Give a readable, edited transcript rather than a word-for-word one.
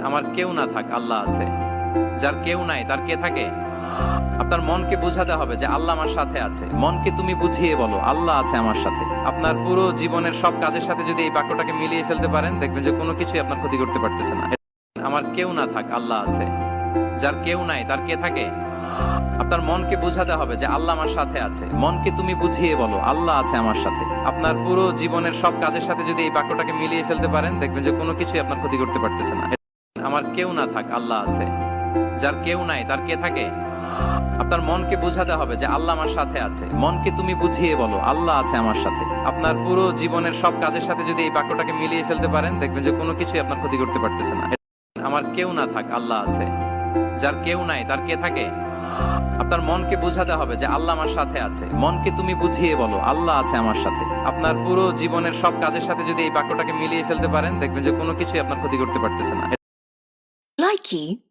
আমার কেউ না থাক, আল্লাহ আছে। যার কেউ নাই তার কে থাকে? আপনার মনকে বোঝাতে হবে যে আল্লাহ আমার সাথে আছে। মনকে তুমি বুঝিয়ে বলো আল্লাহ আছে আমার সাথে। আপনার পুরো জীবনের সব কাজের সাথে যদি এই বাক্যটাকে মিলিয়ে ফেলতে পারেন, দেখবেন যে কোনো কিছুই আপনার ক্ষতি করতে পারতেছে না। আমার কেউ না থাক, আল্লাহ আছে। যার কেউ নাই তার কে থাকে? আপনার মনকে বোঝাতে হবে যে আল্লাহ আমার সাথে আছে। মনকে তুমি বুঝিয়ে বলো আল্লাহ আছে আমার সাথে। আপনার পুরো জীবনের সব কাজের সাথে যদি এই বাক্যটাকে মিলিয়ে ফেলতে পারেন, দেখবেন যে কোনো কিছুই আপনার ক্ষতি করতে পারতেছে না। আমার কেউ না থাক, আল্লাহ আছে। যার কেউ নাই তার কে থাকে? আপনার মনকে বোঝাতে হবে যে আল্লাহ আমার সাথে আছে। মনকে তুমি বুঝিয়ে বলো আল্লাহ আছে আমার সাথে। আপনার পুরো জীবনের সব কাজের সাথে যদি এই বাক্যটাকে মিলিয়ে ফেলতে পারেন, দেখবেন যে কোনো কিছুই আপনার ক্ষতি করতে পারতেছে না। আমার কেউ না থাক, আল্লাহ আছে। যার কেউ নাই তার কে থাকে? আপনার মনকে বোঝাতে হবে যে আল্লাহ আমার সাথে আছে। মনকে তুমি বুঝিয়ে বলো আল্লাহ আছে আমার সাথে। আপনার পুরো জীবনের সব কাজের সাথে যদি এই বাক্যটাকে মিলিয়ে ফেলতে পারেন, দেখবেন যে কোনো কিছুই আপনার ক্ষতি করতে পারতেছে না। Likey